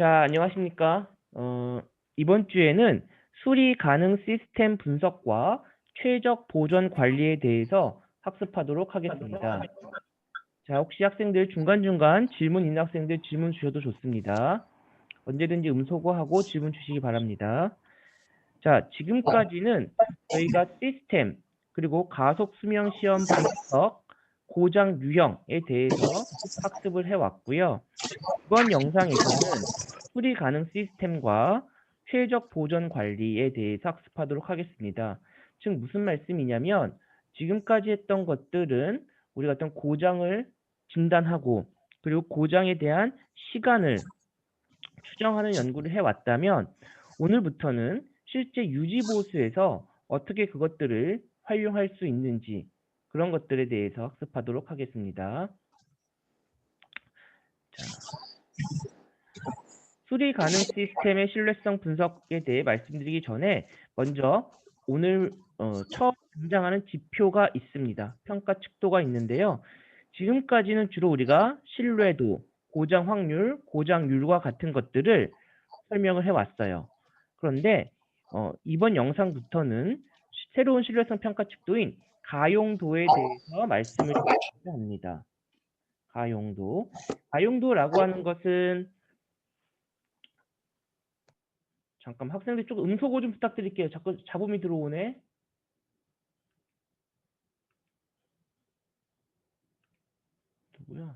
자, 안녕하십니까? 이번 주에는 수리 가능 시스템 분석과 최적 보전 관리에 대해서 학습하도록 하겠습니다. 자, 혹시 학생들 중간중간 질문 있는 학생들 질문 주셔도 좋습니다. 언제든지 음소거하고 질문 주시기 바랍니다. 자, 지금까지는 저희가 시스템, 그리고 가속 수명 시험 분석, 고장 유형에 대해서 학습을 해왔고요. 이번 영상에서는 수리 가능 시스템과 최적 보전 관리에 대해서 학습하도록 하겠습니다. 즉 무슨 말씀이냐면 지금까지 했던 것들은 우리가 어떤 고장을 진단하고 그리고 고장에 대한 시간을 추정하는 연구를 해왔다면 오늘부터는 실제 유지보수에서 어떻게 그것들을 활용할 수 있는지 그런 것들에 대해서 학습하도록 하겠습니다. 자, 수리 가능 시스템의 신뢰성 분석에 대해 말씀드리기 전에 먼저 오늘 처음 등장하는 지표가 있습니다. 평가 척도가 있는데요. 지금까지는 주로 우리가 신뢰도, 고장 확률, 고장률과 같은 것들을 설명을 해왔어요. 그런데 이번 영상부터는 새로운 신뢰성 평가 척도인 가용도에 대해서 말씀을 드리려고 합니다. 가용도. 가용도라고 하는 것은 잠깐 학생들 조금 음소거 좀 부탁드릴게요. 자꾸 잡음이 들어오네. 누구야?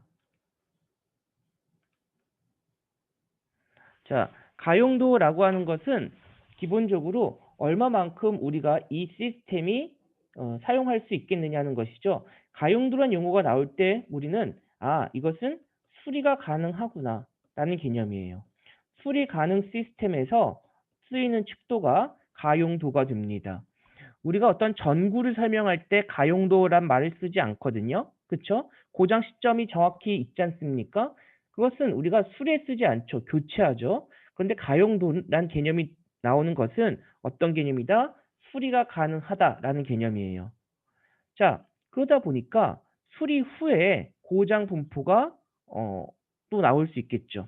자, 가용도라고 하는 것은 기본적으로 얼마만큼 우리가 이 시스템이 사용할 수 있겠느냐는 것이죠. 가용도란 용어가 나올 때 우리는 이것은 수리가 가능하구나 라는 개념이에요. 수리 가능 시스템에서 쓰이는 척도가 가용도가 됩니다. 우리가 어떤 전구를 설명할 때 가용도란 말을 쓰지 않거든요. 그쵸? 고장 시점이 정확히 있지 않습니까? 그것은 우리가 수리에 쓰지 않죠. 교체하죠. 그런데 가용도란 개념이 나오는 것은 어떤 개념이다? 수리가 가능하다라는 개념이에요. 자, 그러다 보니까 수리 후에 고장 분포가 또 나올 수 있겠죠.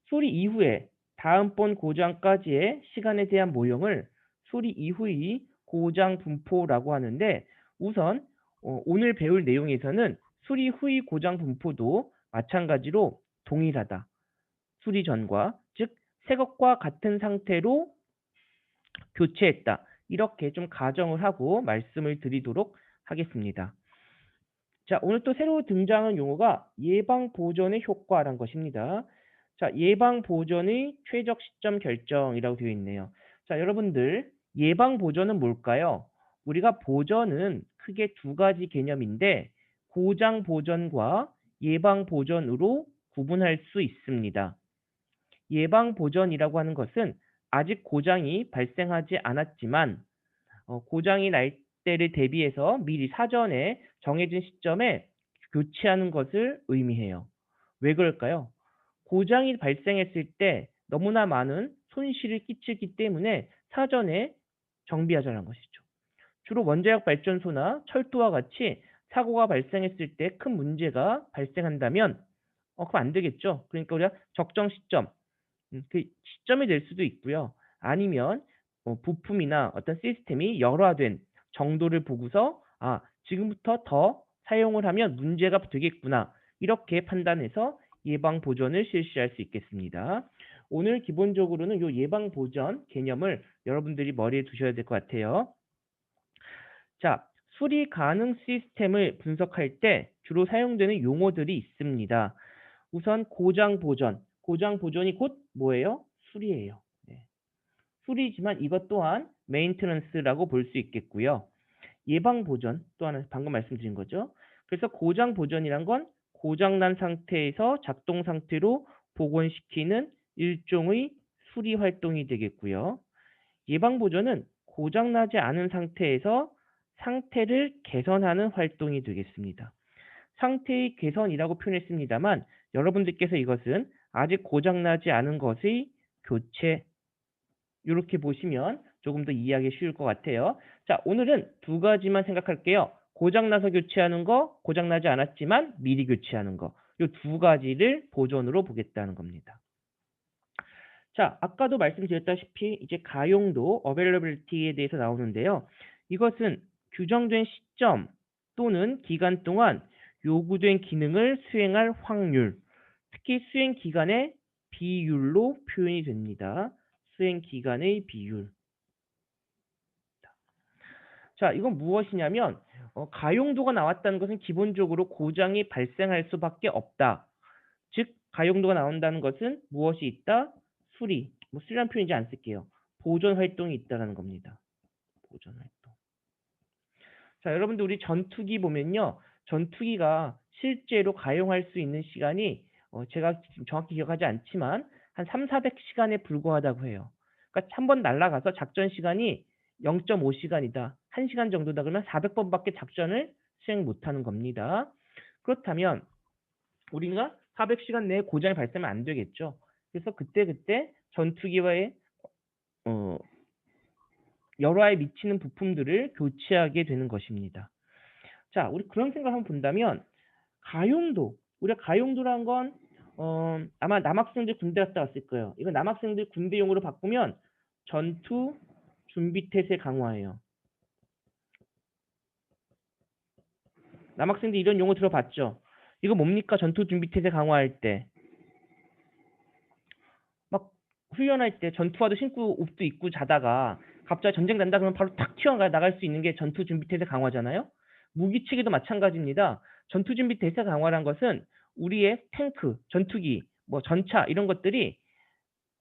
수리 이후에 다음번 고장까지의 시간에 대한 모형을 수리 이후의 고장 분포라고 하는데 우선 오늘 배울 내용에서는 수리 후의 고장 분포도 마찬가지로 동일하다. 수리 전과 즉 새 것과 같은 상태로 교체했다. 이렇게 좀 가정을 하고 말씀을 드리도록 하겠습니다. 자, 오늘 또 새로 등장한 용어가 예방 보전의 효과란 것입니다. 자, 예방 보전의 최적 시점 결정이라고 되어 있네요. 자, 여러분들 예방 보전은 뭘까요? 우리가 보전은 크게 두 가지 개념인데 고장 보전과 예방 보전으로 구분할 수 있습니다. 예방 보전이라고 하는 것은 아직 고장이 발생하지 않았지만 고장이 날 때를 대비해서 미리 사전에 정해진 시점에 교체하는 것을 의미해요. 왜 그럴까요? 고장이 발생했을 때 너무나 많은 손실을 끼치기 때문에 사전에 정비하자는 것이죠. 주로 원자력 발전소나 철도와 같이 사고가 발생했을 때 큰 문제가 발생한다면 그럼 안 되겠죠. 그러니까 우리가 적정 시점, 그 시점이 될 수도 있고요. 아니면 부품이나 어떤 시스템이 열화된 정도를 보고서 지금부터 더 사용을 하면 문제가 되겠구나. 이렇게 판단해서 예방 보전을 실시할 수 있겠습니다. 오늘 기본적으로는 이 예방 보전 개념을 여러분들이 머리에 두셔야 될 것 같아요. 자, 수리 가능 시스템을 분석할 때 주로 사용되는 용어들이 있습니다. 우선 고장 보전. 고장 보전이 곧 뭐예요? 수리예요. 네. 수리지만 이것 또한 메인테넌스라고 볼 수 있겠고요. 예방 보전 또 하나 방금 말씀드린 거죠. 그래서 고장 보전이란 건 고장 난 상태에서 작동 상태로 복원시키는 일종의 수리 활동이 되겠고요. 예방 보전은 고장 나지 않은 상태에서 상태를 개선하는 활동이 되겠습니다. 상태의 개선이라고 표현했습니다만 여러분들께서 이것은 아직 고장나지 않은 것의 교체 이렇게 보시면 조금 더 이해하기 쉬울 것 같아요. 자, 오늘은 두 가지만 생각할게요. 고장나서 교체하는 거, 고장나지 않았지만 미리 교체하는 거. 이 두 가지를 보전으로 보겠다는 겁니다. 자, 아까도 말씀드렸다시피 이제 가용도 availability에 대해서 나오는데요. 이것은 규정된 시점 또는 기간 동안 요구된 기능을 수행할 확률, 특히 수행 기간의 비율로 표현이 됩니다. 수행 기간의 비율. 자, 이건 무엇이냐면 가용도가 나왔다는 것은 기본적으로 고장이 발생할 수밖에 없다. 즉 가용도가 나온다는 것은 무엇이 있다? 수리. 뭐 수리란 표현 이제 안 쓸게요. 보존 활동이 있다라는 겁니다. 보존 활동. 자, 여러분들 우리 전투기 보면요. 전투기가 실제로 가용할 수 있는 시간이 제가 지금 정확히 기억하지 않지만 한 3,400시간에 불과하다고 해요. 그러니까 한 번 날아가서 작전 시간이 0.5시간이다. 1시간 정도다 그러면 400번밖에 작전을 수행 못하는 겁니다. 그렇다면 우리가 400시간 내에 고장이 발생하면 안 되겠죠. 그래서 그때그때 전투기와의 열화에 미치는 부품들을 교체하게 되는 것입니다. 자, 우리 그런 생각을 한번 본다면 가용도, 우리가 가용도란 건 아마 남학생들 군대 갔다 왔을 거예요. 이거 남학생들 군대용으로 바꾸면 전투 준비 태세 강화예요. 남학생들 이런 용어 들어봤죠? 이거 뭡니까? 전투 준비 태세 강화할 때. 막 훈련할 때 전투화도 신고 옷도 입고 자다가 갑자기 전쟁 난다 그러면 바로 탁 튀어나갈 수 있는 게 전투 준비 태세 강화잖아요. 무기 체계도 마찬가지입니다. 전투 준비 태세 강화란 것은 우리의 탱크, 전투기, 뭐 전차 이런 것들이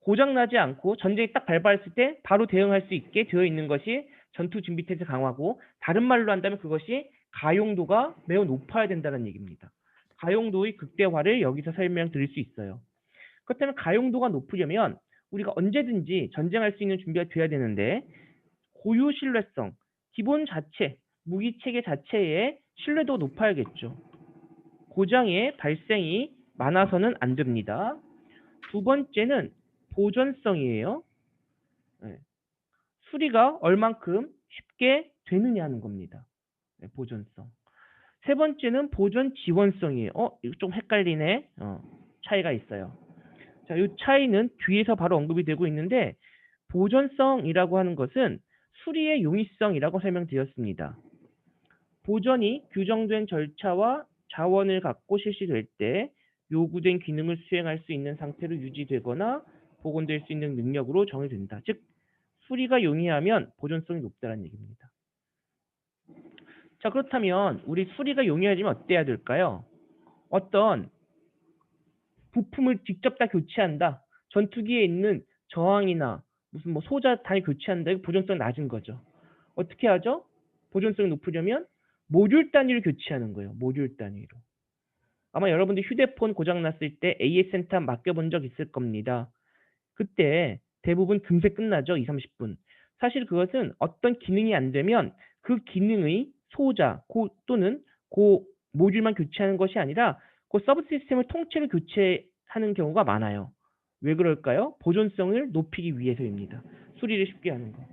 고장나지 않고 전쟁이 딱 발발했을 때 바로 대응할 수 있게 되어 있는 것이 전투 준비 태세 강화고, 다른 말로 한다면 그것이 가용도가 매우 높아야 된다는 얘기입니다. 가용도의 극대화를 여기서 설명드릴 수 있어요. 그렇다면 가용도가 높으려면 우리가 언제든지 전쟁할 수 있는 준비가 돼야 되는데, 고유 신뢰성, 기본 자체, 무기 체계 자체의 신뢰도가 높아야겠죠. 고장의 발생이 많아서는 안 됩니다. 두 번째는 보존성이에요. 네. 수리가 얼만큼 쉽게 되느냐 하는 겁니다. 네, 보존성. 세 번째는 보존 지원성이에요. 이거 좀 헷갈리네. 차이가 있어요. 자, 이 차이는 뒤에서 바로 언급이 되고 있는데, 보존성이라고 하는 것은 수리의 용이성이라고 설명드렸습니다. 보존이 규정된 절차와 자원을 갖고 실시될 때 요구된 기능을 수행할 수 있는 상태로 유지되거나 복원될 수 있는 능력으로 정의된다. 즉, 수리가 용이하면 보존성이 높다는 얘기입니다. 자, 그렇다면 우리 수리가 용이하려면 어때야 될까요? 어떤 부품을 직접 다 교체한다. 전투기에 있는 저항이나 무슨 뭐 소자 다 교체한다. 이거 보존성 낮은 거죠. 어떻게 하죠? 보존성이 높으려면 모듈 단위로 교체하는 거예요. 모듈 단위로. 아마 여러분들 휴대폰 고장 났을 때 AS 센터 맡겨본 적 있을 겁니다. 그때 대부분 금세 끝나죠. 2, 30분. 사실 그것은 어떤 기능이 안 되면 그 기능의 소자 또는 그 모듈만 교체하는 것이 아니라 그 서브 시스템을 통째로 교체하는 경우가 많아요. 왜 그럴까요? 보존성을 높이기 위해서입니다. 수리를 쉽게 하는 거.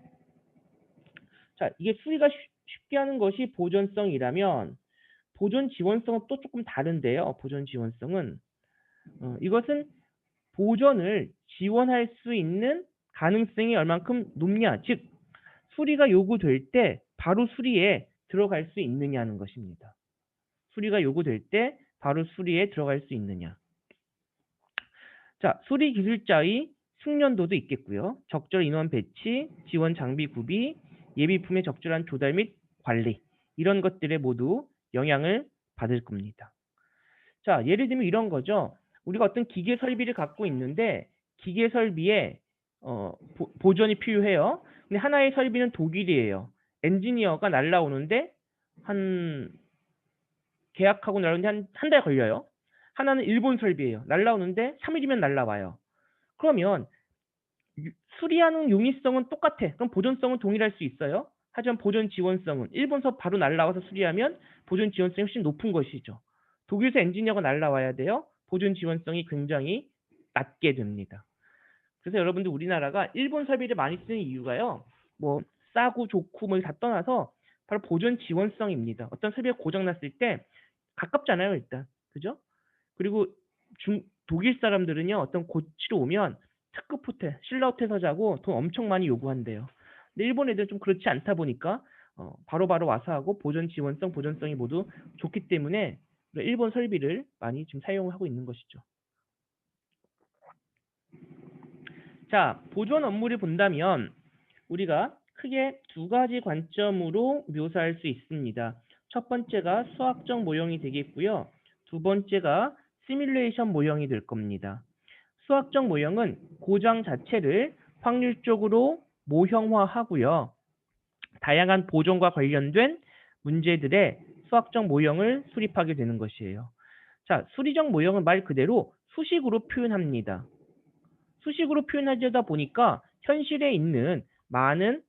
자, 이게 수리가 쉽게 하는 것이 보존성이라면 보존 지원성은 또 조금 다른데요. 보존 지원성은 이것은 보존을 지원할 수 있는 가능성이 얼만큼 높냐, 즉 수리가 요구될 때 바로 수리에 들어갈 수 있느냐는 것입니다. 수리가 요구될 때 바로 수리에 들어갈 수 있느냐. 자, 수리 기술자의 숙련도도 있겠고요. 적절 인원 배치, 지원 장비 구비, 예비품의 적절한 조달 및 관리, 이런 것들에 모두 영향을 받을 겁니다. 자, 예를 들면 이런 거죠. 우리가 어떤 기계 설비를 갖고 있는데 기계 설비에 보존이 필요해요. 근데 하나의 설비는 독일이에요. 엔지니어가 날라오는데 한 계약하고 날라오는데 한 달 걸려요. 하나는 일본 설비예요. 날라오는데 3일이면 날라와요. 그러면 수리하는 용이성은 똑같아. 그럼 보존성은 동일할 수 있어요. 하지만 보존 지원성은 일본서 바로 날라와서 수리하면 보존 지원성이 훨씬 높은 것이죠. 독일서 엔지니어가 날라와야 돼요. 보존 지원성이 굉장히 낮게 됩니다. 그래서 여러분들 우리나라가 일본 설비를 많이 쓰는 이유가요. 뭐 싸고 좋고 뭐 다 떠나서 바로 보존 지원성입니다. 어떤 설비가 고장 났을 때 가깝잖아요, 일단. 그죠? 그리고 독일 사람들은요. 어떤 고치러 오면 특급 호텔, 신라 호텔에서 자고 돈 엄청 많이 요구한대요. 근데 일본 애들은 좀 그렇지 않다 보니까 바로바로 와서 하고 보존 지원성, 보존성이 모두 좋기 때문에 일본 설비를 많이 지금 사용하고 있는 것이죠. 자, 보존 업무를 본다면 우리가 크게 두 가지 관점으로 묘사할 수 있습니다. 첫 번째가 수학적 모형이 되겠고요. 두 번째가 시뮬레이션 모형이 될 겁니다. 수학적 모형은 고장 자체를 확률적으로 모형화하고요. 다양한 보존과 관련된 문제들의 수학적 모형을 수립하게 되는 것이에요. 자, 수리적 모형은 말 그대로 수식으로 표현합니다. 수식으로 표현하다 보니까 현실에 있는 많은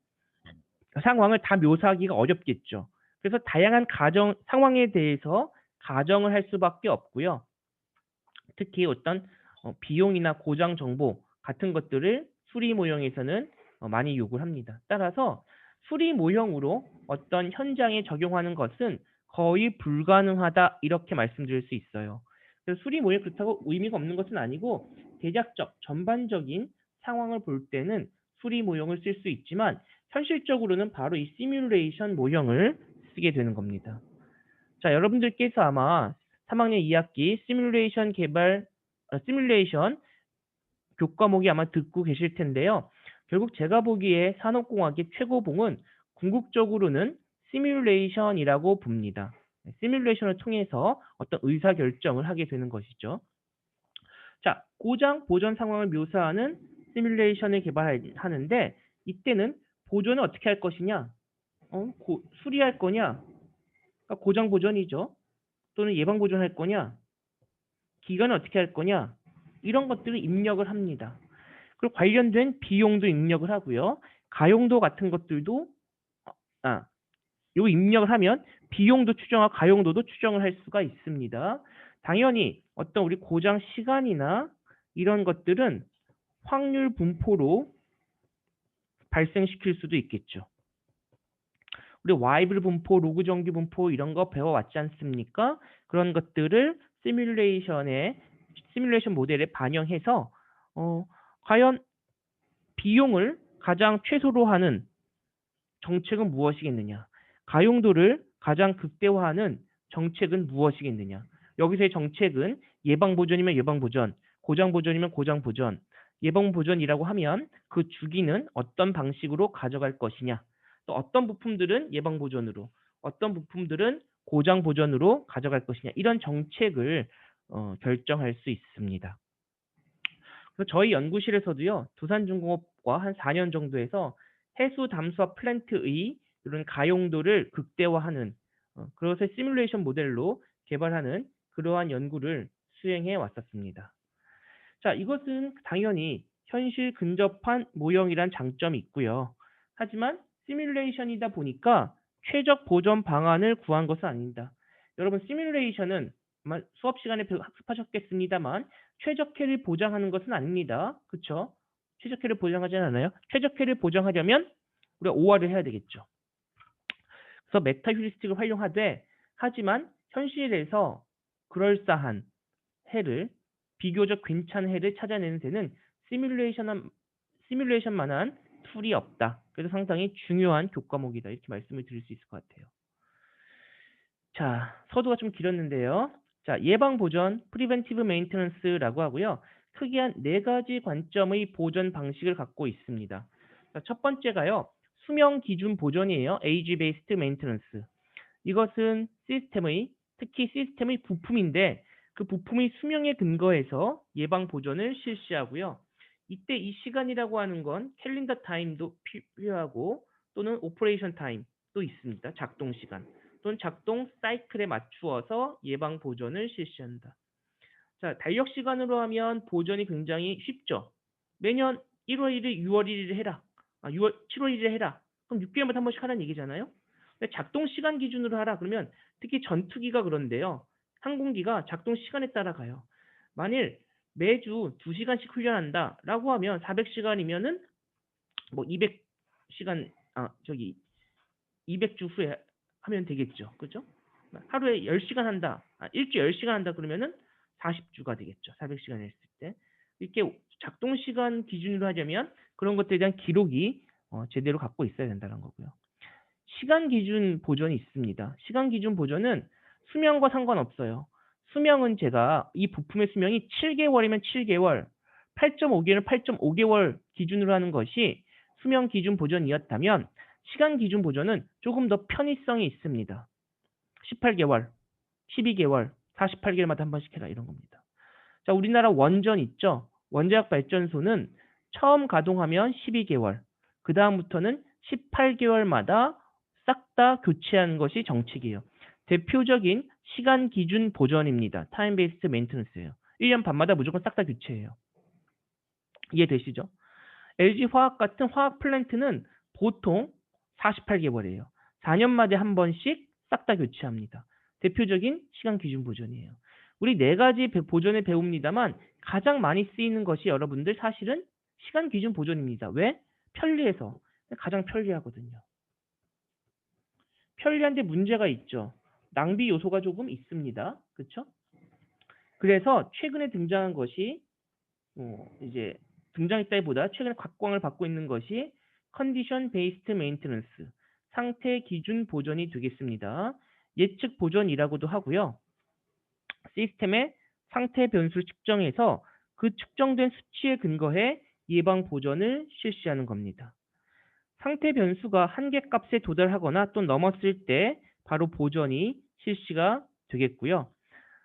상황을 다 묘사하기가 어렵겠죠. 그래서 다양한 상황에 대해서 가정을 할 수밖에 없고요. 특히 어떤 비용이나 고장 정보 같은 것들을 수리 모형에서는 많이 요구를 합니다. 따라서 수리 모형으로 어떤 현장에 적용하는 것은 거의 불가능하다 이렇게 말씀드릴 수 있어요. 그래서 수리 모형이 그렇다고 의미가 없는 것은 아니고 대략적 전반적인 상황을 볼 때는 수리 모형을 쓸 수 있지만 현실적으로는 바로 이 시뮬레이션 모형을 쓰게 되는 겁니다. 자, 여러분들께서 아마 3학년 2학기 시뮬레이션 교과목이 아마 듣고 계실 텐데요. 결국 제가 보기에 산업공학의 최고봉은 궁극적으로는 시뮬레이션이라고 봅니다. 시뮬레이션을 통해서 어떤 의사결정을 하게 되는 것이죠. 자, 고장 보존 상황을 묘사하는 시뮬레이션을 개발하는데 이때는 보존을 어떻게 할 것이냐? 수리할 거냐? 그러니까 고장 보존이죠. 또는 예방 보존할 거냐? 기간을 어떻게 할 거냐? 이런 것들을 입력을 합니다. 그리고 관련된 비용도 입력을 하고요. 가용도 같은 것들도 요 입력을 하면 비용도 추정하고 가용도도 추정을 할 수가 있습니다. 당연히 어떤 우리 고장 시간이나 이런 것들은 확률 분포로 발생시킬 수도 있겠죠. 우리 와이블 분포, 로그 정규 분포 이런 거 배워왔지 않습니까? 그런 것들을 시뮬레이션 모델에 반영해서 과연 비용을 가장 최소로 하는 정책은 무엇이겠느냐? 가용도를 가장 극대화하는 정책은 무엇이겠느냐? 여기서의 정책은 예방보존이면 예방보존, 고장보존이면 고장보존, 예방보존이라고 하면 그 주기는 어떤 방식으로 가져갈 것이냐? 또 어떤 부품들은 예방보존으로, 어떤 부품들은 고장보존으로 가져갈 것이냐? 이런 정책을 결정할 수 있습니다. 그래서 저희 연구실에서도요, 두산중공업과 한 4년 정도 해서 해수 담수화 플랜트의 이런 가용도를 극대화하는 그것을 시뮬레이션 모델로 개발하는 그러한 연구를 수행해 왔었습니다. 자, 이것은 당연히 현실 근접한 모형이란 장점이 있고요. 하지만 시뮬레이션이다 보니까 최적 보존 방안을 구한 것은 아닙니다. 여러분, 시뮬레이션은 아마 수업 시간에 학습하셨겠습니다만 최적해를 보장하는 것은 아닙니다. 그렇죠? 최적해를 보장하지 않아요. 최적해를 보장하려면 우리가 OR을 해야 되겠죠. 그래서 메타 휴리스틱을 활용하되 하지만 현실에서 그럴싸한 해를 비교적 괜찮은 해를 찾아내는 데는 시뮬레이션만한 툴이 없다. 그래서 상당히 중요한 교과목이다. 이렇게 말씀을 드릴 수 있을 것 같아요. 자, 서두가 좀 길었는데요. 자, 예방 보존, 프리벤티브 메인테넌스라고 하고요. 크게 한 4가지 관점의 보존 방식을 갖고 있습니다. 자, 첫 번째가요. 수명 기준 보존이에요. Age Based Maintenance. 이것은 특히 시스템의 부품인데 그 부품의 수명에 근거해서 예방 보존을 실시하고요. 이때 이 시간이라고 하는 건 캘린더 타임도 필요하고 또는 오퍼레이션 타임도 있습니다. 작동 시간 또는 작동 사이클에 맞추어서 예방 보존을 실시한다. 자, 달력 시간으로 하면 보존이 굉장히 쉽죠. 매년 1월 1일, 6월 1일에 해라. 7월 1일에 해라. 그럼 6개월마다 한 번씩 하라는 얘기잖아요. 근데 작동 시간 기준으로 하라 그러면 특히 전투기가 그런데요. 항공기가 작동 시간에 따라가요. 만일 매주 2시간씩 훈련한다라고 하면 400시간이면은 뭐 200시간 200주 후에 하면 되겠죠. 그죠? 하루에 10시간 한다. 일주일에 10시간 한다 그러면은 40주가 되겠죠. 400시간 했을 때. 이렇게 작동 시간 기준으로 하자면 그런 것들에 대한 기록이 제대로 갖고 있어야 된다는 거고요. 시간 기준 보존이 있습니다. 시간 기준 보존은 수명과 상관없어요. 수명은 제가 이 부품의 수명이 7개월이면 7개월, 8.5개월은 8.5개월 기준으로 하는 것이 수명 기준 보존이었다면 시간 기준 보존은 조금 더 편의성이 있습니다. 18개월, 12개월, 48개월마다 한 번씩 해라 이런 겁니다. 자, 우리나라 원전 있죠? 원자력 발전소는 처음 가동하면 12개월, 그 다음부터는 18개월마다 싹 다 교체하는 것이 정책이에요. 대표적인 시간 기준 보전입니다. 타임 베이스드 메인테넌스예요. 1년 반마다 무조건 싹 다 교체해요. 이해되시죠? LG화학 같은 화학 플랜트는 보통 48개월이에요. 4년마다 한 번씩 싹 다 교체합니다. 대표적인 시간 기준 보존이에요. 우리 네 가지 보존을 배웁니다만 가장 많이 쓰이는 것이 여러분들 사실은 시간 기준 보존입니다. 왜? 편리해서. 가장 편리하거든요. 편리한데 문제가 있죠. 낭비 요소가 조금 있습니다. 그렇죠? 그래서 최근에 등장한 것이 이제 등장했다기보다 최근에 각광을 받고 있는 것이 컨디션 베이스드 메인테넌스, 상태 기준 보존이 되겠습니다. 예측 보존이라고도 하고요. 시스템의 상태 변수를 측정해서 그 측정된 수치에 근거해 예방 보존을 실시하는 겁니다. 상태 변수가 한계값에 도달하거나 또 넘었을 때 바로 보존이 실시가 되겠고요.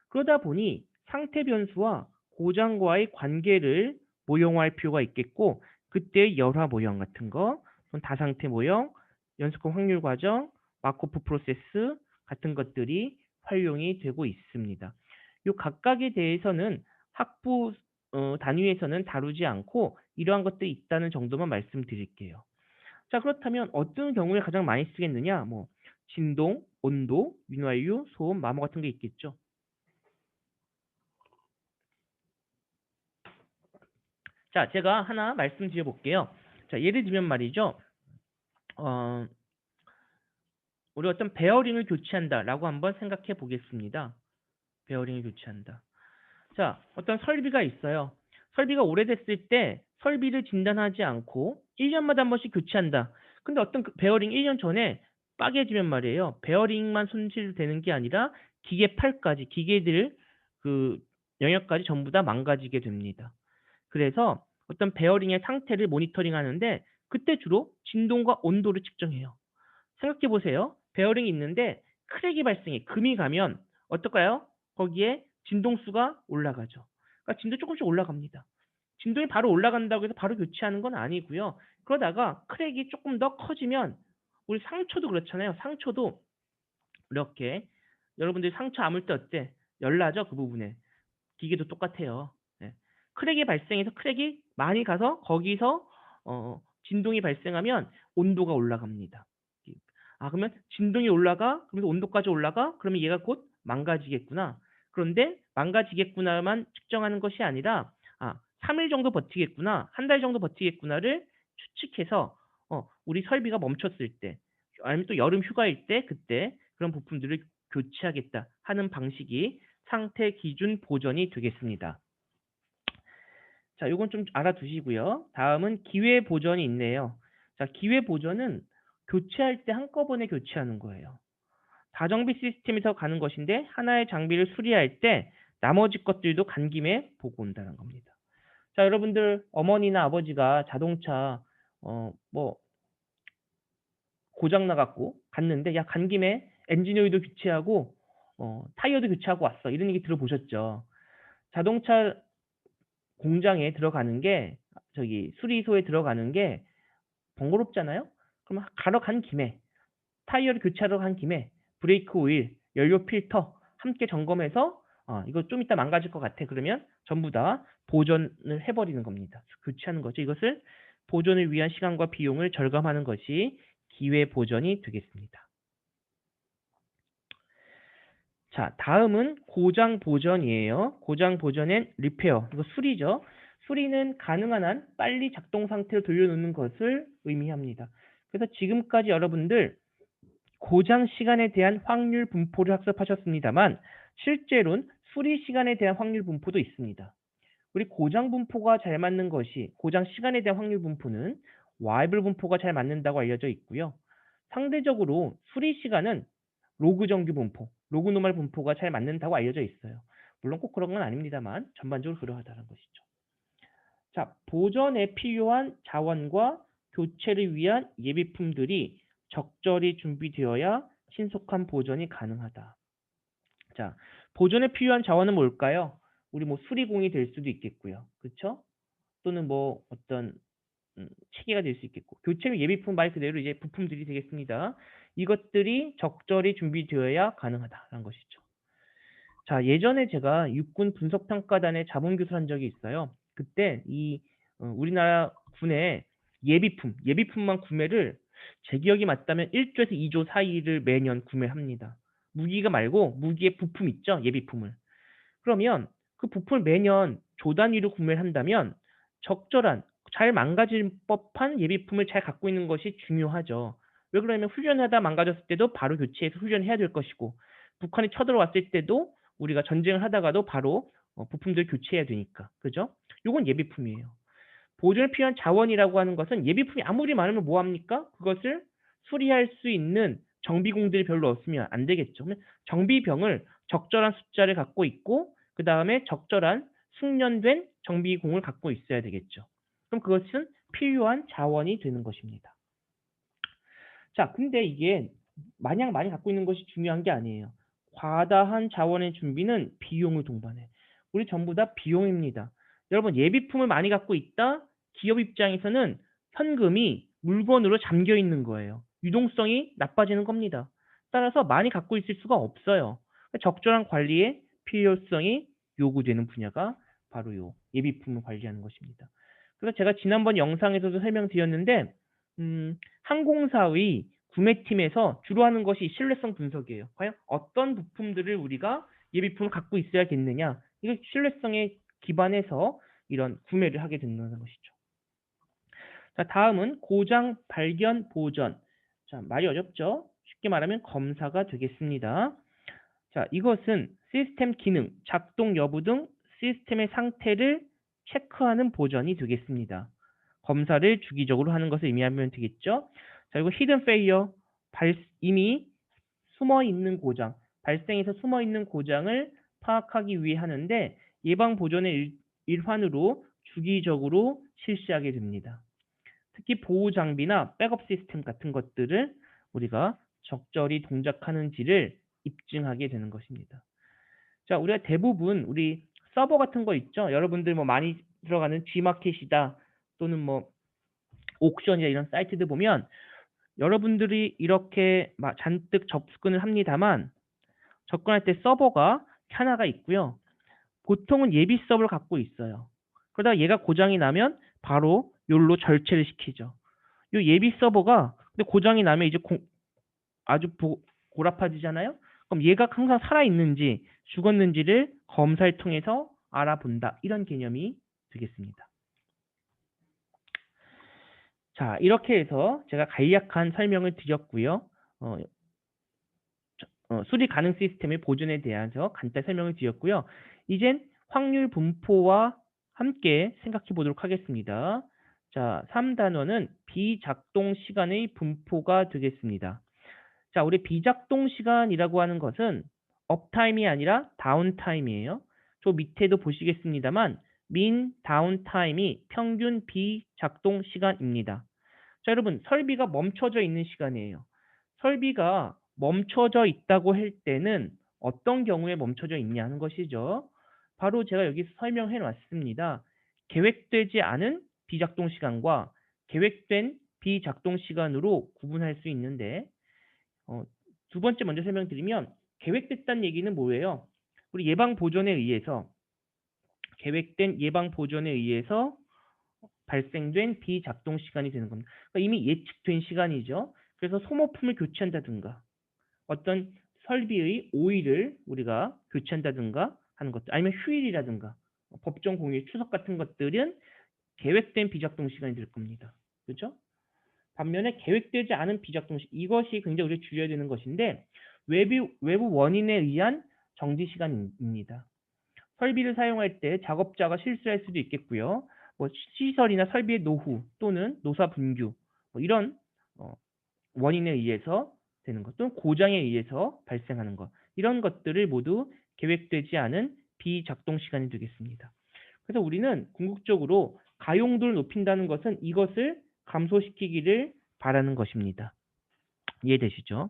그러다 보니 상태 변수와 고장과의 관계를 모형화할 필요가 있겠고 그때 열화 모형 같은 거, 다상태 모형, 연속성 확률 과정, 마코프 프로세스 같은 것들이 활용이 되고 있습니다. 이 각각에 대해서는 학부 단위에서는 다루지 않고 이러한 것들이 있다는 정도만 말씀드릴게요. 자, 그렇다면 어떤 경우에 가장 많이 쓰겠느냐? 뭐 진동, 온도, 민화유, 소음, 마모 같은 게 있겠죠. 자, 제가 하나 말씀드려 볼게요. 자, 예를 들면 말이죠. 우리 어떤 베어링을 교체한다라고 한번 생각해 보겠습니다. 베어링을 교체한다. 자, 어떤 설비가 있어요. 설비가 오래됐을 때 설비를 진단하지 않고 1년마다 한 번씩 교체한다. 근데 어떤 베어링 1년 전에 빠개지면 말이에요. 베어링만 손실되는 게 아니라 기계팔까지, 기계들 그 영역까지 전부 다 망가지게 됩니다. 그래서 어떤 베어링의 상태를 모니터링 하는데 그때 주로 진동과 온도를 측정해요. 생각해 보세요. 베어링이 있는데 크랙이 발생해. 금이 가면 어떨까요? 거기에 진동수가 올라가죠. 그러니까 진도 조금씩 올라갑니다. 진동이 바로 올라간다고 해서 바로 교체하는 건 아니고요. 그러다가 크랙이 조금 더 커지면 우리 상처도 그렇잖아요. 상처도 이렇게 여러분들이 상처 아물 때 어때? 열나죠? 그 부분에. 기계도 똑같아요. 네. 크랙이 발생해서 크랙이 많이 가서 거기서 진동이 발생하면 온도가 올라갑니다. 아, 그러면 진동이 올라가? 그러면서 온도까지 올라가? 그러면 얘가 곧 망가지겠구나. 그런데 망가지겠구나만 측정하는 것이 아니라 3일 정도 버티겠구나, 한 달 정도 버티겠구나를 추측해서 우리 설비가 멈췄을 때 아니면 또 여름 휴가일 때 그때 그런 부품들을 교체하겠다 하는 방식이 상태 기준 보전이 되겠습니다. 자, 요건 좀 알아두시고요. 다음은 기회 보전이 있네요. 자, 기회 보전은 교체할 때 한꺼번에 교체하는 거예요. 다정비 시스템에서 가는 것인데 하나의 장비를 수리할 때 나머지 것들도 간 김에 보고 온다는 겁니다. 자, 여러분들 어머니나 아버지가 자동차 뭐 고장 나갖고 갔는데 야, 간 김에 엔진 오일도 교체하고 타이어도 교체하고 왔어. 이런 얘기 들어보셨죠? 자동차 공장에 들어가는 게 저기 수리소에 들어가는 게 번거롭잖아요. 그럼 가러 간 김에 타이어를 교체하러 간 김에 브레이크 오일, 연료 필터 함께 점검해서 이거 좀 이따 망가질 것 같아. 그러면 전부 다 보존을 해버리는 겁니다. 교체하는 거죠. 이것을 보존을 위한 시간과 비용을 절감하는 것이 기회 보존이 되겠습니다. 자, 다음은 고장 보전이에요. 고장 보전엔 리페어, 이거 수리죠. 수리는 가능한 한 빨리 작동 상태로 돌려놓는 것을 의미합니다. 그래서 지금까지 여러분들 고장 시간에 대한 확률 분포를 학습하셨습니다만 실제로는 수리 시간에 대한 확률 분포도 있습니다. 우리 고장 분포가 잘 맞는 것이 고장 시간에 대한 확률 분포는 와이블 분포가 잘 맞는다고 알려져 있고요. 상대적으로 수리 시간은 로그 정규 분포, 로그 노멀 분포가 잘 맞는다고 알려져 있어요. 물론 꼭 그런 건 아닙니다만 전반적으로 그러하다는 것이죠. 자, 보전에 필요한 자원과 교체를 위한 예비품들이 적절히 준비되어야 신속한 보전이 가능하다. 자, 보존에 필요한 자원은 뭘까요? 우리 뭐 수리공이 될 수도 있겠고요. 그렇죠? 또는 뭐 어떤 체계가 될 수 있겠고. 교체 및 예비품 말 그대로 이제 부품들이 되겠습니다. 이것들이 적절히 준비되어야 가능하다는 것이죠. 자, 예전에 제가 육군 분석평가단에 자문교수를 한 적이 있어요. 그때 이 우리나라 군의 예비품만 구매를 제 기억이 맞다면 1조에서 2조 사이를 매년 구매합니다. 무기가 말고 무기의 부품 있죠? 예비품을. 그러면 그 부품을 매년 조 단위로 구매를 한다면 적절한 잘 망가질 법한 예비품을 잘 갖고 있는 것이 중요하죠. 왜 그러냐면 훈련하다 망가졌을 때도 바로 교체해서 훈련해야 될 것이고 북한이 쳐들어왔을 때도 우리가 전쟁을 하다가도 바로 부품들 교체해야 되니까. 그죠? 요건 예비품이에요. 보존에 필요한 자원이라고 하는 것은 예비품이 아무리 많으면 뭐합니까? 그것을 수리할 수 있는 정비공들이 별로 없으면 안 되겠죠. 그러면 정비병을 적절한 숫자를 갖고 있고 그 다음에 적절한 숙련된 정비공을 갖고 있어야 되겠죠. 그럼 그것은 필요한 자원이 되는 것입니다. 자, 근데 이게 마냥 많이 갖고 있는 것이 중요한 게 아니에요. 과다한 자원의 준비는 비용을 동반해. 우리 전부 다 비용입니다. 여러분, 예비품을 많이 갖고 있다? 기업 입장에서는 현금이 물건으로 잠겨 있는 거예요. 유동성이 나빠지는 겁니다. 따라서 많이 갖고 있을 수가 없어요. 적절한 관리의 필요성이 요구되는 분야가 바로 요 예비품을 관리하는 것입니다. 그래서 제가 지난번 영상에서도 설명드렸는데 항공사의 구매팀에서 주로 하는 것이 신뢰성 분석이에요. 과연 어떤 부품들을 우리가 예비품을 갖고 있어야겠느냐. 이거 신뢰성에 기반해서 이런 구매를 하게 된다는 것이죠. 자, 다음은 고장 발견 보전. 자, 말이 어렵죠? 쉽게 말하면 검사가 되겠습니다. 자, 이것은 시스템 기능, 작동 여부 등 시스템의 상태를 체크하는 보전이 되겠습니다. 검사를 주기적으로 하는 것을 의미하면 되겠죠. 자, 그리고 히든 페이어, 이미 숨어 있는 고장, 발생해서 숨어 있는 고장을 파악하기 위해 하는데 예방 보전의 일환으로 주기적으로 실시하게 됩니다. 특히 보호 장비나 백업 시스템 같은 것들을 우리가 적절히 동작하는지를 입증하게 되는 것입니다. 자, 우리가 대부분 우리 서버 같은 거 있죠? 여러분들 뭐 많이 들어가는 G마켓이다 또는 뭐 옥션이나 이런 사이트들 보면 여러분들이 이렇게 막 잔뜩 접근을 합니다만 접근할 때 서버가 하나가 있고요. 보통은 예비 서버를 갖고 있어요. 그러다가 얘가 고장이 나면 바로 요로 절체를 시키죠. 요 예비 서버가 근데 고장이 나면 이제 아주 고라파지잖아요. 그럼 얘가 항상 살아있는지 죽었는지를 검사를 통해서 알아본다. 이런 개념이 되겠습니다. 자, 이렇게 해서 제가 간략한 설명을 드렸고요. 수리 가능 시스템의 보존에 대해서 간단히 설명을 드렸고요. 이젠 확률 분포와 함께 생각해 보도록 하겠습니다. 자, 3단원은 비작동 시간의 분포가 되겠습니다. 자, 우리 비작동 시간이라고 하는 것은 업타임이 아니라 다운타임이에요. 저 밑에도 보시겠습니다만 민 다운타임이 평균 비작동 시간입니다. 자, 여러분, 설비가 멈춰져 있는 시간이에요. 설비가 멈춰져 있다고 할 때는 어떤 경우에 멈춰져 있냐는 것이죠. 바로 제가 여기서 설명해 놨습니다. 계획되지 않은 비작동 시간과 계획된 비작동 시간으로 구분할 수 있는데 두 번째 먼저 설명드리면 계획됐다는 얘기는 뭐예요? 우리 예방 보존에 의해서 계획된 예방 보존에 의해서 발생된 비작동 시간이 되는 겁니다. 그러니까 이미 예측된 시간이죠. 그래서 소모품을 교체한다든가 어떤 설비의 오일을 우리가 교체한다든가 하는 것들 아니면 휴일이라든가 법정 공휴일 추석 같은 것들은 계획된 비작동 시간이 될 겁니다. 그렇죠? 반면에 계획되지 않은 비작동 시간 이것이 굉장히 우리가 줄여야 되는 것인데 외부 원인에 의한 정지 시간입니다. 설비를 사용할 때 작업자가 실수할 수도 있겠고요. 뭐 시설이나 설비의 노후 또는 노사 분규 뭐 이런 원인에 의해서 되는 것 또는 고장에 의해서 발생하는 것 이런 것들을 모두 계획되지 않은 비작동 시간이 되겠습니다. 그래서 우리는 궁극적으로 가용도를 높인다는 것은 이것을 감소시키기를 바라는 것입니다. 이해되시죠?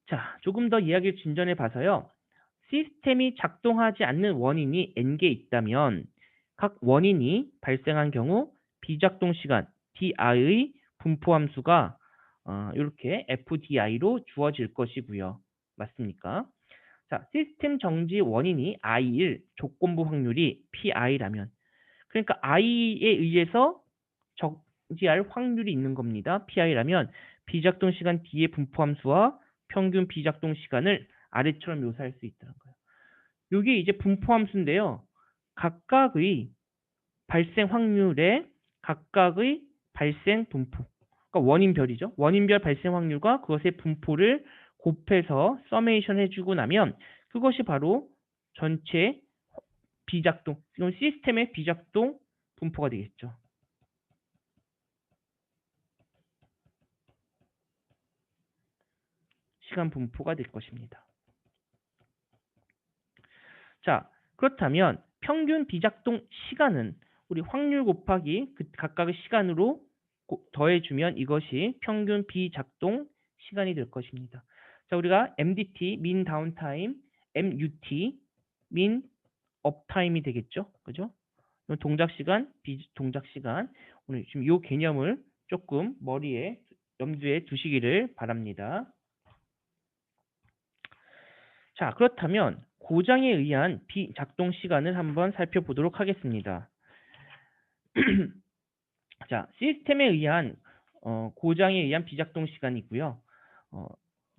자, 조금 더 이야기를 진전해 봐서요. 시스템이 작동하지 않는 원인이 n개 있다면 각 원인이 발생한 경우 비작동 시간 di의 분포 함수가 이렇게 fdi로 주어질 것이고요. 맞습니까? 자, 시스템 정지 원인이 i일 조건부 확률이 pi라면 그러니까 i에 의해서 정지할 확률이 있는 겁니다. pi라면 비작동 시간 d의 분포 함수와 평균 비작동 시간을 아래처럼 묘사할 수 있다는 거예요. 이게 이제 분포 함수인데요. 각각의 발생 확률에 각각의 발생 분포. 그러니까 원인별이죠. 원인별 발생 확률과 그것의 분포를 곱해서 서메이션 해주고 나면 그것이 바로 전체 비작동, 지금 시스템의 비작동 분포가 되겠죠. 시간 분포가 될 것입니다. 자, 그렇다면 평균 비작동 시간은 우리 확률 곱하기 그 각각의 시간으로 더해주면 이것이 평균 비작동 시간이 될 것입니다. 자, 우리가 MDT, min downtime, MUT, min uptime이 되겠죠. 그죠? 동작 시간, 비동작 시간. 오늘 지금 이 개념을 조금 머리에 염두에 두시기를 바랍니다. 자, 그렇다면 고장에 의한 비작동 시간을 한번 살펴보도록 하겠습니다. 자, 시스템에 의한 고장에 의한 비작동 시간이고요.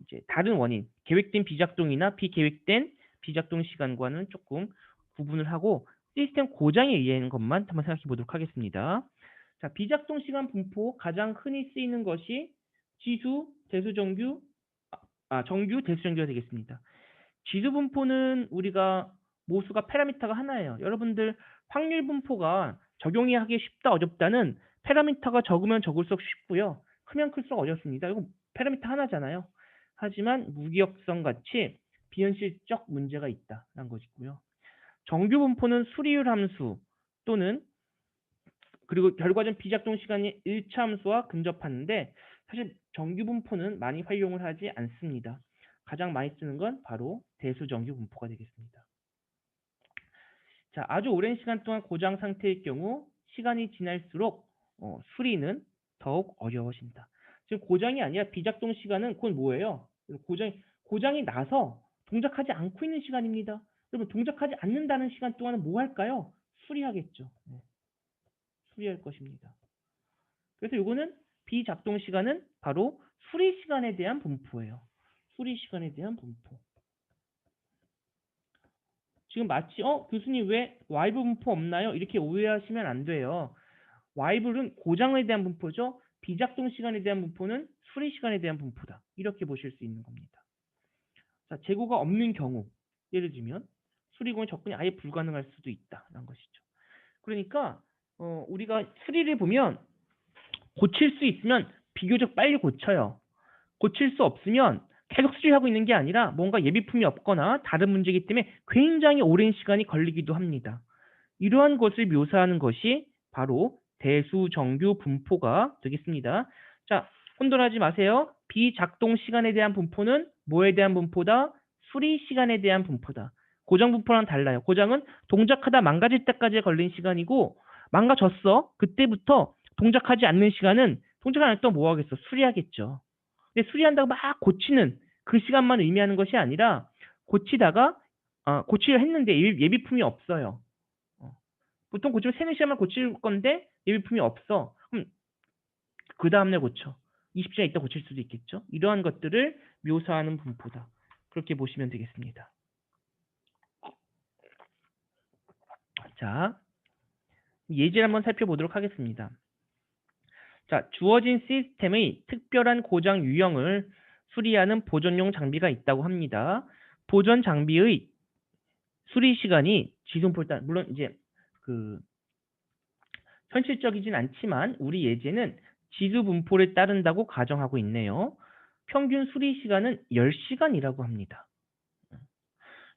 이제 다른 원인, 계획된 비작동이나 비계획된 비작동 시간과는 조금 구분을 하고 시스템 고장에 의한 것만 한번 생각해 보도록 하겠습니다. 자, 비작동 시간 분포 가장 흔히 쓰이는 것이 지수, 대수, 정규, 정규, 대수, 정규가 되겠습니다. 지수 분포는 우리가 모수가 파라미터가 하나예요. 여러분들 확률 분포가 적용이 하기 쉽다 어렵다는 파라미터가 적으면 적을수록 쉽고요. 크면 클수록 어렵습니다. 이거 파라미터 하나잖아요. 하지만 무기력성 같이 비현실적 문제가 있다는 것이고요. 정규 분포는 수리율 함수 또는 그리고 결과적 비작동 시간이 1차 함수와 근접하는데 사실 정규 분포는 많이 활용을 하지 않습니다. 가장 많이 쓰는 건 바로 대수정규 분포가 되겠습니다. 자, 아주 오랜 시간 동안 고장 상태일 경우 시간이 지날수록 수리는 더욱 어려워진다. 지금 고장이 아니라 비작동 시간은 그건 뭐예요? 고장이 나서 동작하지 않고 있는 시간입니다. 여러분 동작하지 않는다는 시간 동안은 뭐 할까요? 수리하겠죠. 네. 수리할 것입니다. 그래서 이거는 비작동 시간은 바로 수리 시간에 대한 분포예요. 수리 시간에 대한 분포. 지금 마치 교수님 왜 와이블 분포 없나요? 이렇게 오해하시면 안 돼요. 와이블은 고장에 대한 분포죠. 비작동 시간에 대한 분포는 수리 시간에 대한 분포다. 이렇게 보실 수 있는 겁니다. 자, 재고가 없는 경우 예를 들면 수리공의 접근이 아예 불가능할 수도 있다라는 것이죠. 그러니까 우리가 수리를 보면 고칠 수 있으면 비교적 빨리 고쳐요. 고칠 수 없으면 계속 수리하고 있는 게 아니라 뭔가 예비품이 없거나 다른 문제이기 때문에 굉장히 오랜 시간이 걸리기도 합니다. 이러한 것을 묘사하는 것이 바로 대수정규 분포가 되겠습니다. 자, 혼돈하지 마세요. 비작동 시간에 대한 분포는 뭐에 대한 분포다? 수리 시간에 대한 분포다. 고장 분포랑 달라요. 고장은 동작하다 망가질 때까지 걸린 시간이고 망가졌어. 그때부터 동작하지 않는 시간은 동작을 안 했던 뭐 하겠어? 수리하겠죠. 근데 수리한다고 막 고치는 그 시간만 의미하는 것이 아니라 고치다가 고치려 했는데 예비품이 없어요. 보통 고치면 3-4시간만 고칠 건데 예비품이 없어. 그럼 그 다음날 고쳐. 20시간 있다 고칠 수도 있겠죠. 이러한 것들을 묘사하는 분포다. 그렇게 보시면 되겠습니다. 자, 예제를 한번 살펴보도록 하겠습니다. 자, 주어진 시스템의 특별한 고장 유형을 수리하는 보존용 장비가 있다고 합니다. 보존 장비의 수리 시간이 지분포에 따라 물론 이제 그 현실적이진 않지만 우리 예제는 지수 분포를 따른다고 가정하고 있네요. 평균 수리 시간은 10시간이라고 합니다.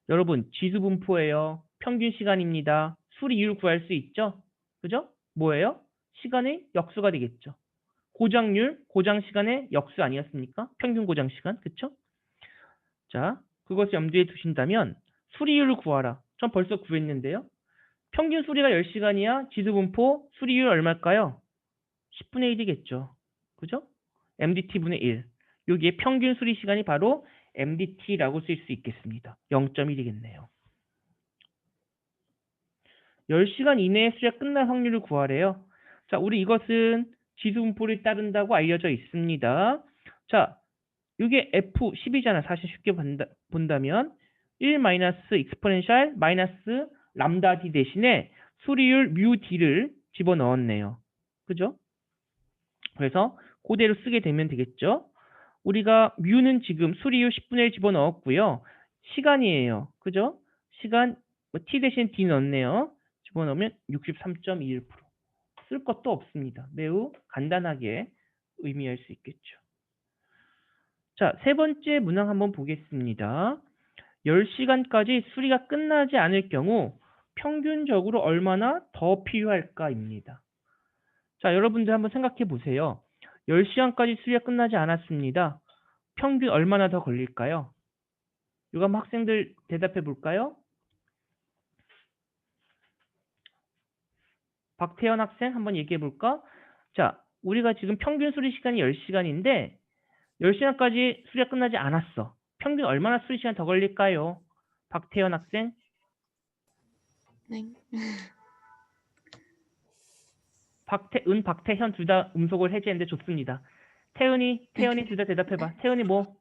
여러분, 지수 분포예요. 평균 시간입니다. 수리율 구할 수 있죠? 그죠? 뭐예요? 시간의 역수가 되겠죠. 고장률, 고장 시간의 역수 아니었습니까? 평균 고장 시간, 그쵸? 자, 그것을 염두에 두신다면 수리율을 구하라. 전 벌써 구했는데요. 평균 수리가 10시간이야. 지수 분포 수리율 얼마일까요? 10분의 1이겠죠. 그죠? MDT분의 1. 여기에 평균 수리 시간이 바로 MDT라고 쓸 수 있겠습니다. 0.1이겠네요. 10시간 이내에 수리가 끝날 확률을 구하래요. 자, 우리 이것은 지수 분포를 따른다고 알려져 있습니다. 자, 이게 F10이잖아. 사실 쉽게 본다면 1 마이너스 익스포넨셜 마이너스 람다 D 대신에 수리율 뮤 D를 집어넣었네요. 그죠? 그래서 그대로 쓰게 되면 되겠죠. 우리가 뮤는 지금 수리율 10분의 1 집어넣었고요. 시간이에요. 그죠? 시간 T 대신 D 넣었네요. 집어넣으면 63.21%. 쓸 것도 없습니다. 매우 간단하게 의미할 수 있겠죠. 자, 세 번째 문항 한번 보겠습니다. 10시간까지 수리가 끝나지 않을 경우 평균적으로 얼마나 더 필요할까입니다. 자, 여러분들 한번 생각해 보세요. 10시간까지 수리가 끝나지 않았습니다. 평균 얼마나 더 걸릴까요? 이거 한번 학생들 대답해 볼까요? 박태현 학생 한번 얘기해 볼까? 자, 우리가 지금 평균 수리 시간이 10시간인데 10시간까지 수리가 끝나지 않았어. 평균 얼마나 수리 시간 더 걸릴까요? 박태현 학생? 네. 박태은, 박태현 둘 다 음속을 해제했는데 좋습니다. 태은이 둘 다 대답해봐. 태은이 뭐?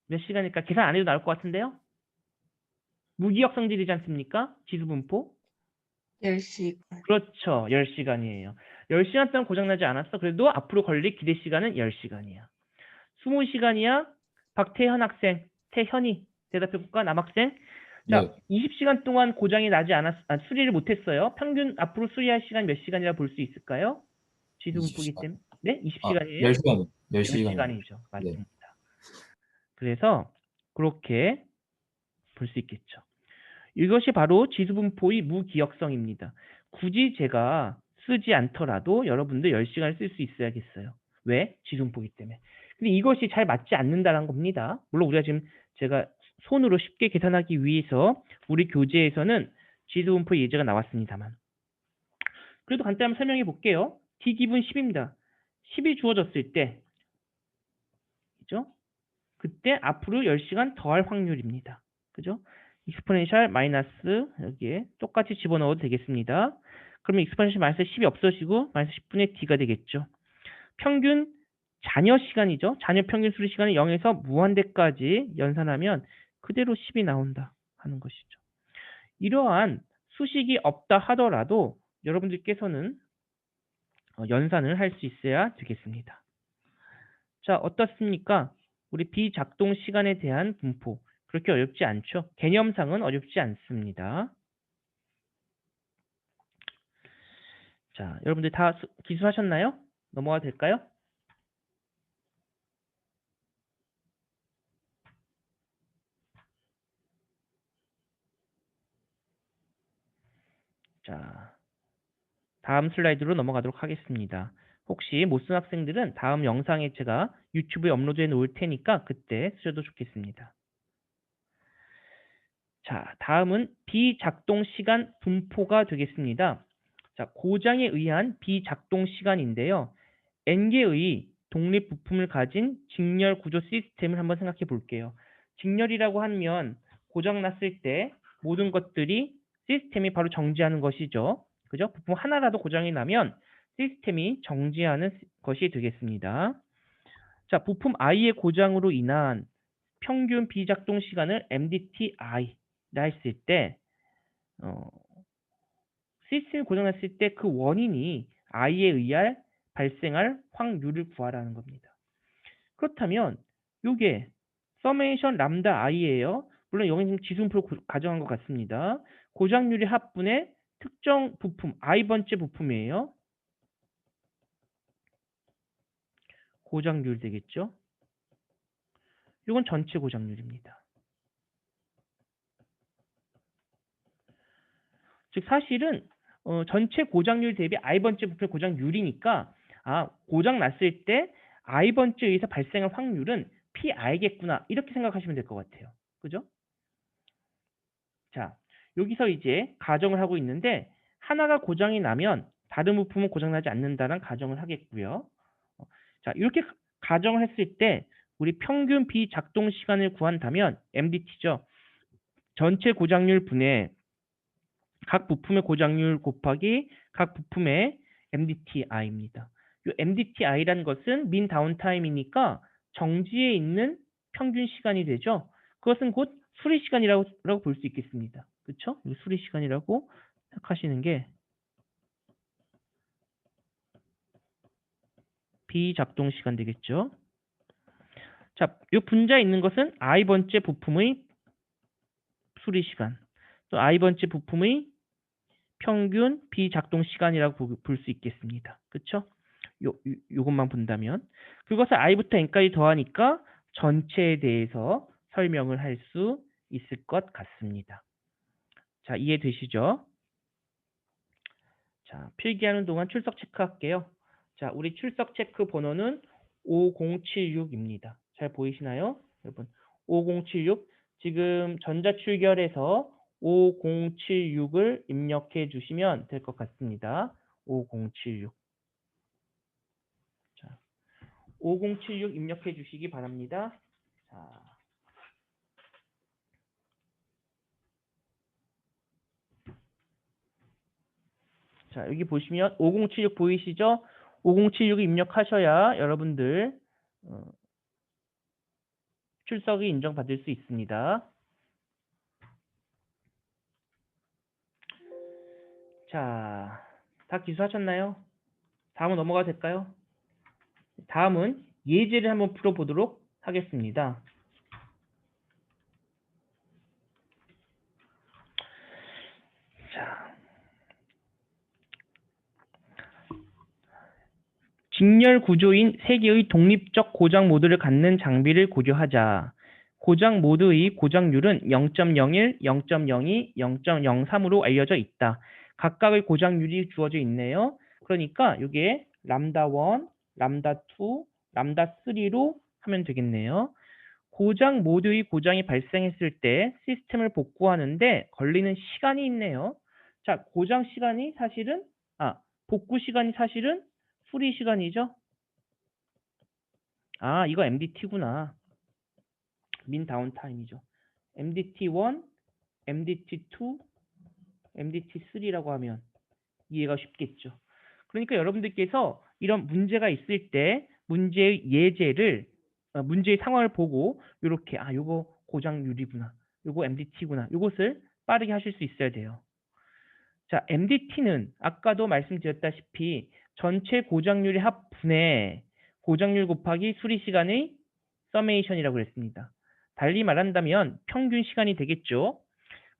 몇 시간일까? 계산 안 해도 나올 것 같은데요? 무기력 성질이지 않습니까? 지수분포? 10시간. 그렇죠. 10시간이에요. 10시간 동안 고장나지 않았어. 그래도 앞으로 걸릴 기대 시간은 10시간이야. 20시간이야? 박태현 학생, 태현이 대답해볼까? 남학생? 자, 네. 20시간 동안 고장이 나지 수리를 못했어요. 평균 앞으로 수리할 시간 몇 시간이라 볼 수 있을까요? 지수분포기 20시간. 때문에. 네? 20시간이에요? 10시간. 10시간이죠. 네. 맞습니다. 그래서 그렇게 볼 수 있겠죠. 이것이 바로 지수분포의 무기억성입니다. 굳이 제가 쓰지 않더라도 여러분들 10시간을 쓸 수 있어야겠어요. 왜? 지수분포기 때문에. 근데 이것이 잘 맞지 않는다는 겁니다. 물론 우리가 지금 제가 손으로 쉽게 계산하기 위해서 우리 교재에서는 지수분포 예제가 나왔습니다만. 그래도 간단히 한번 설명해 볼게요. D기분 10입니다. 10이 주어졌을 때, 그죠? 그때 앞으로 10시간 더할 확률입니다. 그죠? 익스포넨셜 마이너스 여기에 똑같이 집어넣어도 되겠습니다. 그러면 익스포넨셜 마이너스 10이 없어지고 마이너스 10분의 D가 되겠죠. 평균 잔여 시간이죠. 잔여 평균 수리 시간을 0에서 무한대까지 연산하면 그대로 10이 나온다 하는 것이죠. 이러한 수식이 없다 하더라도 여러분들께서는 연산을 할 수 있어야 되겠습니다. 자, 어떻습니까? 우리 비작동 시간에 대한 분포. 그렇게 어렵지 않죠? 개념상은 어렵지 않습니다. 자, 여러분들 다 기술하셨나요? 넘어가도 될까요? 자, 다음 슬라이드로 넘어가도록 하겠습니다. 혹시 못 쓴 학생들은 다음 영상에 제가 유튜브에 업로드해 놓을 테니까 그때 쓰셔도 좋겠습니다. 자, 다음은 비작동 시간 분포가 되겠습니다. 자, 고장에 의한 비작동 시간인데요. N개의 독립 부품을 가진 직렬 구조 시스템을 한번 생각해 볼게요. 직렬이라고 하면 고장 났을 때 모든 것들이 시스템이 바로 정지하는 것이죠. 그죠? 부품 하나라도 고장이 나면 시스템이 정지하는 것이 되겠습니다. 자, 부품 I의 고장으로 인한 평균 비작동 시간을 MDTI라 했을 때 시스템이 고장났을 때 그 원인이 I에 의할 발생할 확률을 구하라는 겁니다. 그렇다면 이게 서메이션 람다 I예요. 물론 여기 지금 지수분포를 가정한 것 같습니다. 고작률의 합분의 특정 부품, i번째 부품이에요. 고작률 되겠죠? 이건 전체 고작률입니다. 즉 사실은 전체 고작률 대비 i번째 부품의 고작률이니까 고장 났을 때 i번째에 의해서 발생할 확률은 pi겠구나 이렇게 생각하시면 될 것 같아요. 그죠? 자, 여기서 이제 가정을 하고 있는데 하나가 고장이 나면 다른 부품은 고장나지 않는다는 가정을 하겠고요. 자, 이렇게 가정을 했을 때 우리 평균 비작동 시간을 구한다면 MDT죠. 전체 고장률 분의 각 부품의 고장률 곱하기 각 부품의 MDTI입니다. 이 MDTI라는 것은 민 다운타임이니까 정지에 있는 평균 시간이 되죠. 그것은 곧 수리 시간이라고 볼 수 있겠습니다. 그렇죠? 수리 시간이라고 생각하시는 게 비작동 시간 되겠죠. 자, 이 분자에 있는 것은 i번째 부품의 수리 시간, 또 i번째 부품의 평균 비작동 시간이라고 볼 수 있겠습니다. 그렇죠? 요것만 본다면 그것을 i부터 n까지 더하니까 전체에 대해서 설명을 할 수 있을 것 같습니다. 자, 이해되시죠? 자, 필기하는 동안 출석 체크할게요. 자, 우리 출석 체크 번호는 5076입니다. 잘 보이시나요? 여러분, 5076 지금 전자출결해서 5076을 입력해 주시면 될 것 같습니다. 5076. 자, 5076 입력해 주시기 바랍니다. 자, 여기 보시면 5076 보이시죠? 5076 입력하셔야 여러분들 출석이 인정받을 수 있습니다. 자, 다 기수하셨나요? 다음은 넘어가도 될까요? 다음은 예제를 한번 풀어보도록 하겠습니다. 자, 직렬 구조인 세 개의 독립적 고장 모드를 갖는 장비를 고려하자. 고장 모드의 고장률은 0.01, 0.02, 0.03으로 알려져 있다. 각각의 고장률이 주어져 있네요. 그러니까 이게 람다1, 람다2, 람다3로 하면 되겠네요. 고장 모드의 고장이 발생했을 때 시스템을 복구하는데 걸리는 시간이 있네요. 자, 고장 시간이 사실은 복구 시간이 사실은 수리 시간이죠. 이거 MDT구나. 민 다운타임이죠. MDT1, MDT2, MDT3라고 하면 이해가 쉽겠죠. 그러니까 여러분들께서 이런 문제가 있을 때 문제의 예제를 문제의 상황을 보고 이렇게 요거 고장률이구나. 요거 MDT구나. 요것을 빠르게 하실 수 있어야 돼요. 자, MDT는 아까도 말씀드렸다시피 전체 고장률의 합분의 고장률 곱하기 수리 시간의 서메이션이라고 했습니다. 달리 말한다면 평균 시간이 되겠죠.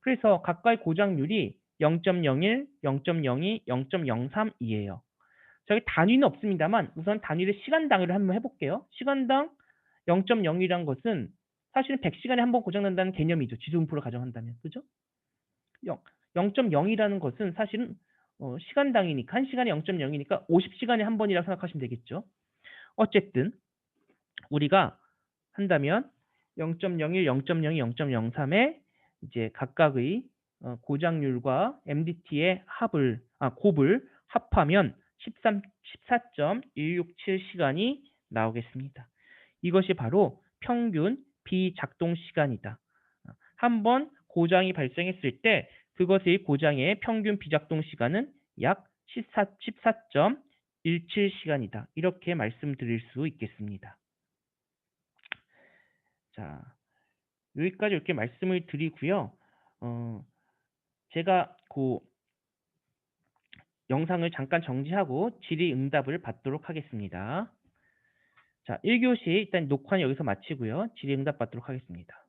그래서 각각의 고장률이 0.01, 0.02, 0.03이에요. 저기 단위는 없습니다만 우선 단위를 시간당으로 한번 해볼게요. 시간당 0.0이란 것은 사실은 100시간에 한 번 고장난다는 개념이죠. 지수분포를 가정한다면. 그죠? 0.0이라는 것은 사실은 시간당이니까 1시간에 0.0이니까 50시간에 한 번이라고 생각하시면 되겠죠. 어쨌든 우리가 한다면 0.01, 0.02, 0.03에 이제 각각의 고장률과 MDT의 곱을 합하면 14.167시간이 나오겠습니다. 이것이 바로 평균 비작동 시간이다. 한번 고장이 발생했을 때 그것의 고장의 평균 비작동 시간은 약 14.17시간이다. 이렇게 말씀드릴 수 있겠습니다. 자, 여기까지 이렇게 말씀을 드리고요. 제가 그 영상을 잠깐 정지하고 질의응답을 받도록 하겠습니다. 자, 1교시 일단 녹화는 여기서 마치고요. 질의응답 받도록 하겠습니다.